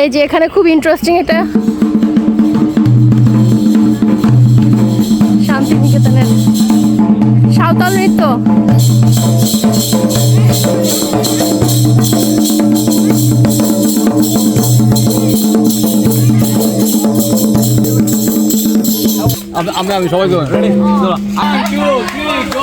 এই যে এখানে খুব ইন্টারেস্টিং এটা শান্তিনিকেতনের সাঁওতাল নৃত্য। আমি সবাই রেডি চলো 1 2 3 গো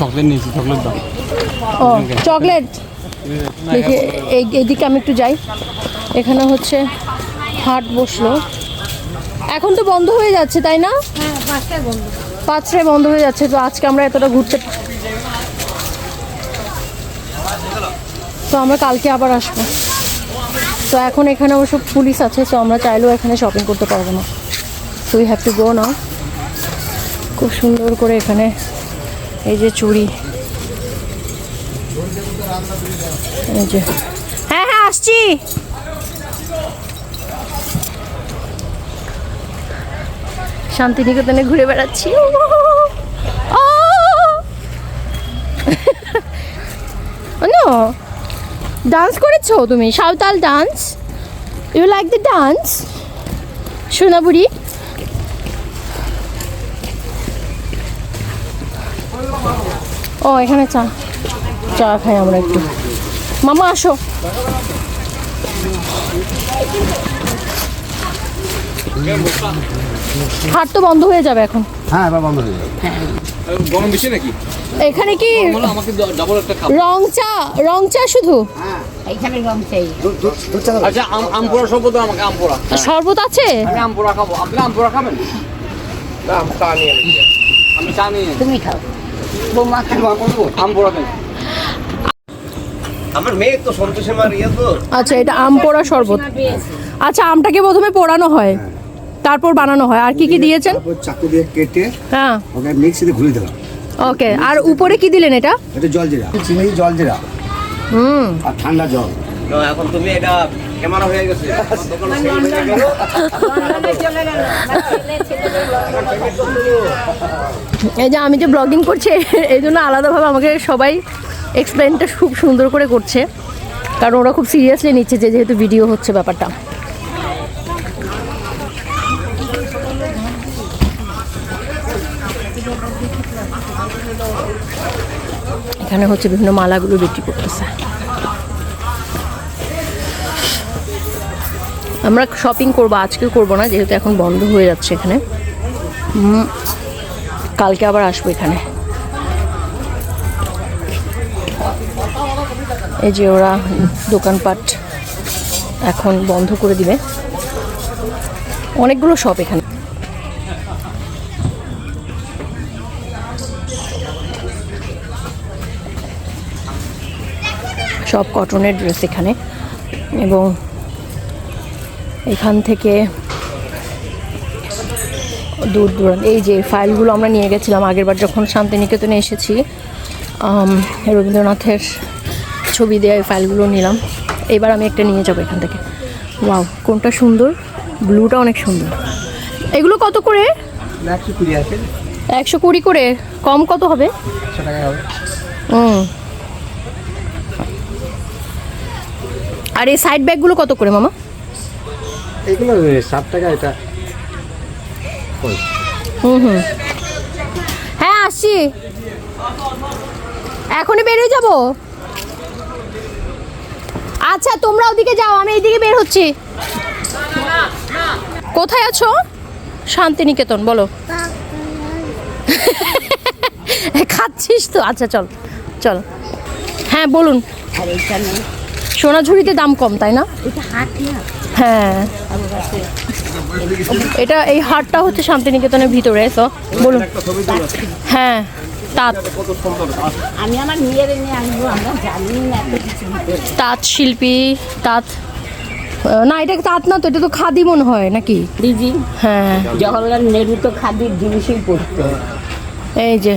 চকলেট নিয়েছি চকলেট দাও ও চকলেট দেখি এইদিকে আমি একটু যাই। এখানে হচ্ছে হাট বসলো, এখন তো বন্ধ হয়ে যাচ্ছে তাই না? হ্যাঁ 5টায় বন্ধ হয়ে যাচ্ছে। তো আজকে আমরা এতটা ঘুরতে, তো আমরা কালকে আবার আসবো। তো এখন এখানে অবশ্য পুলিশ আছে, তো আমরা চাইলেও এখানে শপিং করতে পারবো না। So we have to go now. খুব সুন্দর করে এখানে এই যে চুড়ি, এই যে হ্যাঁ হ্যাঁ আসছি। শান্তিনিকেতনে ঘুরে বেড়াচ্ছি। ডান্স করেছো তুমি? Santhal dance? You like the dance Sonaburi? ও এখানে চা চা খাই আমরা একটু। মামা আসো। হাট তো বন্ধ হয়ে যাবে এখন। হ্যাঁ এবার বন্ধ হয়ে যাবে। গরম বেশি নাকি এখানে? কি আমাকে ডাবল একটা কাপ রং চা শুধু? এইখানে রং চাই। আচ্ছা আম পোড়া শরবত দাও আমাকে। আম পোড়া শরবত আছে? আমি আম পোড়া খাবো। আপনি আম পোড়া খাবেন? না আমি চা নিয়ে নিচ্ছি। আমি চা নিয়ে তুমি খাও। বৌমা খাও। আম পোড়া দেন। আমার মেয়ে তো সন্তোষে মার ইয়ে তো। আচ্ছা এটা আম পোড়া শরবত। আচ্ছা আমটাকে প্রথমে পোড়ানো হয়, তারপর বানানো হয়। আর কি কি দিয়েছেন? তারপর চাকু দিয়ে কেটে হ্যাঁ ওকে মিক্সিতে ঘুরিয়ে দিলাম। ওকে। আর উপরে কি দিলেন? এটা এটা জলজিরা, চিনি জলজিরা আর ঠান্ডা জল। এখন তুমি এটা ক্যামেরা হয়ে গেছে। এই যে আমি যে ব্লগিং করছি এই জন্য আলাদাভাবে আমাকে সবাই এক্সপ্লেনটা খুব সুন্দর করে করছে, কারণ ওরা খুব সিরিয়াসলি নিচ্ছে যে যেহেতু ভিডিও হচ্ছে ব্যাপারটা। এখানে হচ্ছে বিভিন্ন মালাগুলো বিক্রি করতেছে। আমরা শপিং করবো, আজকে করবো না যেহেতু এখন বন্ধ হয়ে যাচ্ছে এখানে। কালকে আবার আসবো এখানে। এই যে ওরা দোকানপাট এখন বন্ধ করে দিবে। অনেকগুলো শপ এখানে। সব কটনের ড্রেস এখানে, এবং এখান থেকে দূর দূরান্ত এই যে ফাইলগুলো আমরা নিয়ে গেছিলাম আগেরবার যখন শান্তিনিকেতনে এসেছি, রবীন্দ্রনাথের ছবি দেওয়া এই ফাইলগুলো নিলাম। এবার আমি একটা নিয়ে যাবো এখান থেকে। ওয়াও, কোনটা সুন্দর, ব্লুটা অনেক সুন্দর। এগুলো কত করে? 120 আছে। 120 করে। কম কত হবে? 100 টাকা হবে। আর এই সাইড ব্যাগগুলো কত করে মামা? এগুলো 7 টাকা এটা। হ্যাঁ আসছি, এখনই বেরিয়ে যাব। আচ্ছা তোমরা ওদিকে যাও, আমি এইদিকে বের হচ্ছি। কোথায় আছো? শান্তিনিকেতন। বলো। খাচ্ছিস তো? আচ্ছা চল চল। হ্যাঁ বলুন। আর এইখানে সোনাঝুরিতে দাম কম তাই না? এটা হাট না, হ্যাঁ, এটা এই হাটটা হচ্ছে শান্তিনিকেতনের ভিতরে। তো বলুন। হ্যাঁ তাঁত, আমি আমার মেয়ের নিয়ে আনবো, আমরা জানি না এত কিছু ভিতরে। তাঁত শিল্পী, তাঁত না এটা তাঁত না তো, এটা তো খাদি মনে হয় নাকি? দিদি, হ্যাঁ জওহরলাল নেহরু তো খাদির জিনিসই পড়তো। এই যে